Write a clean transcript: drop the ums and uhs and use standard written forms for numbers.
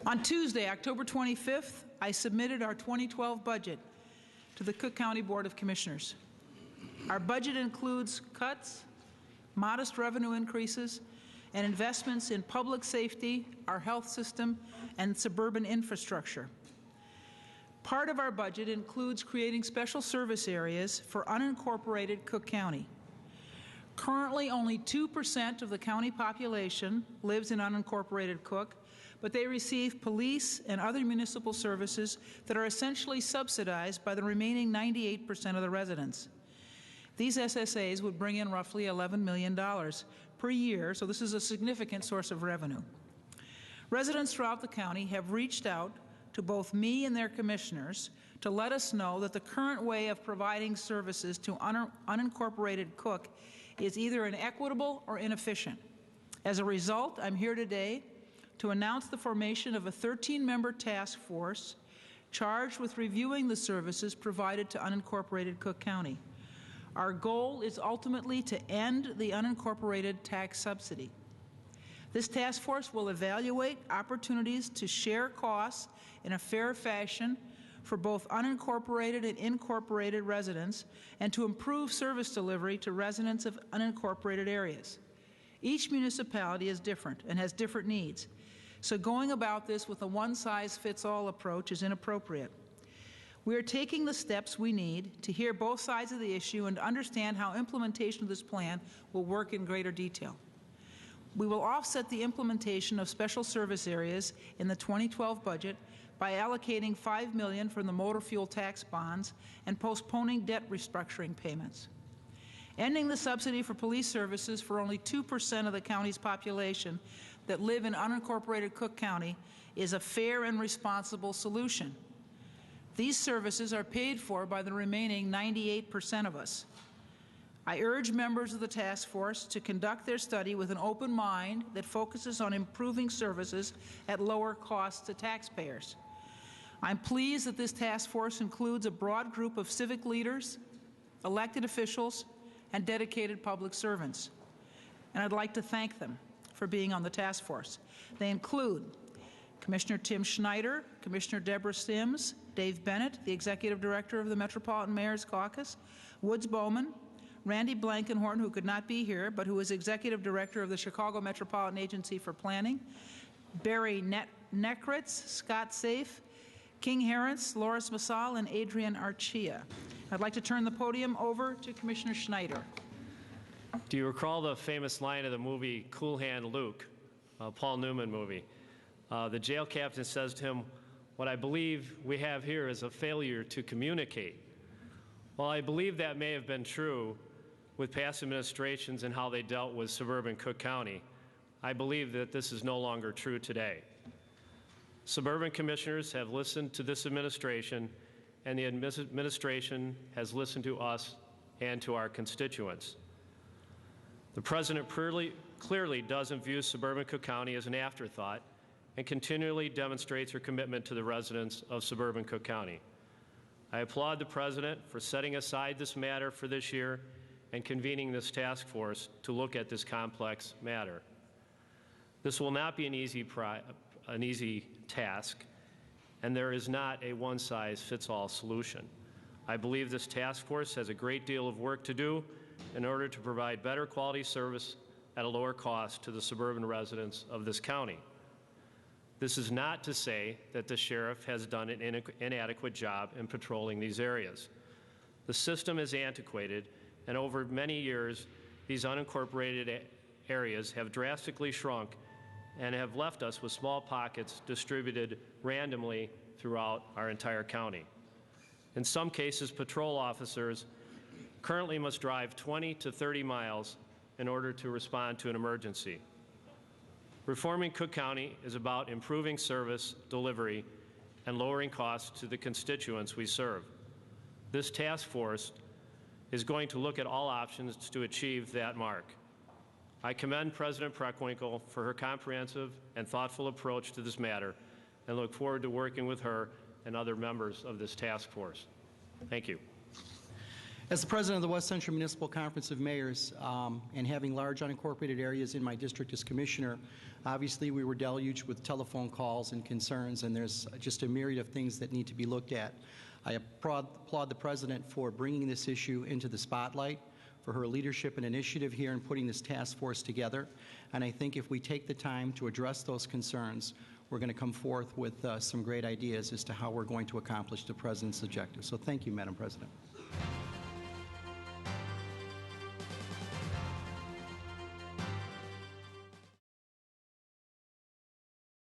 On Tuesday, October 25th, I submitted our 2012 budget to the Cook County Board of Commissioners. Our budget includes cuts, modest revenue increases, and investments in public safety, our health system, and suburban infrastructure. Part of our budget includes creating special service areas for unincorporated Cook County. Currently, only 2% of the county population lives in unincorporated Cook, but they receive police and other municipal services that are essentially subsidized by the remaining 98% of the residents. These SSAs would bring in roughly $11 million per year, so this is a significant source of revenue. Residents throughout the county have reached out to both me and their commissioners to let us know that the current way of providing services to unincorporated Cook is either inequitable or inefficient. As a result, I'm here today to announce the formation of a 13-member task force charged with reviewing the services provided to unincorporated Cook County. Our goal is ultimately to end the unincorporated tax subsidy. This task force will evaluate opportunities to share costs in a fair fashion for both unincorporated and incorporated residents and to improve service delivery to residents of unincorporated areas. Each municipality is different and has different needs, so going about this with a one-size-fits-all approach is inappropriate. We are taking the steps we need to hear both sides of the issue and to understand how implementation of this plan will work in greater detail. We will offset the implementation of special service areas in the 2012 budget by allocating $5 million from the motor fuel tax bonds and postponing debt restructuring payments. Ending the subsidy for police services for only 2% of the county's population that live in unincorporated Cook County is a fair and responsible solution. These services are paid for by the remaining 98% of us. I urge members of the task force to conduct their study with an open mind that focuses on improving services at lower costs to taxpayers. I'm pleased that this task force includes a broad group of civic leaders, elected officials, and dedicated public servants, and I'd like to thank them for being on the task force. They include Commissioner Tim Schneider, Commissioner Deborah Sims, Dave Bennett, the Executive Director of the Metropolitan Mayor's Caucus, Woods Bowman, Randy Blankenhorn, who could not be here, but who is Executive Director of the Chicago Metropolitan Agency for Planning, Barry Nekritz, Scott Safe, King Harris, Loris Massal, and Adrian Archia. I'd like to turn the podium over to Commissioner Schneider. Do you recall the famous line of the movie Cool Hand Luke, Paul Newman movie? The jail captain says to him, "What I believe we have here is a failure to communicate." While I believe that may have been true with past administrations and how they dealt with suburban Cook County, I believe that this is no longer true today. Suburban commissioners have listened to this administration, and the administration has listened to us and to our constituents. The President clearly doesn't view suburban Cook County as an afterthought and continually demonstrates her commitment to the residents of suburban Cook County. I applaud the President for setting aside this matter for this year and convening this task force to look at this complex matter. This will not be an easy task, and there is not a one-size-fits-all solution. I believe this task force has a great deal of work to do in order to provide better quality service at a lower cost to the suburban residents of this county. This is not to say that the sheriff has done an inadequate job in patrolling these areas. The system is antiquated, and over many years, these unincorporated areas have drastically shrunk and have left us with small pockets distributed randomly throughout our entire county. In some cases, patrol officers currently must drive 20 to 30 miles in order to respond to an emergency. Reforming Cook County is about improving service delivery and lowering costs to the constituents we serve. This task force is going to look at all options to achieve that mark. I commend President Preckwinkle for her comprehensive and thoughtful approach to this matter and look forward to working with her and other members of this task force. Thank you. As the president of the West Central Municipal Conference of Mayors, and having large unincorporated areas in my district as commissioner, obviously we were deluged with telephone calls and concerns, and there's just a myriad of things that need to be looked at. I applaud the president for bringing this issue into the spotlight, for her leadership and initiative here in putting this task force together. And I think if we take the time to address those concerns, we're going to come forth with some great ideas as to how we're going to accomplish the president's objectives. So thank you, Madam President.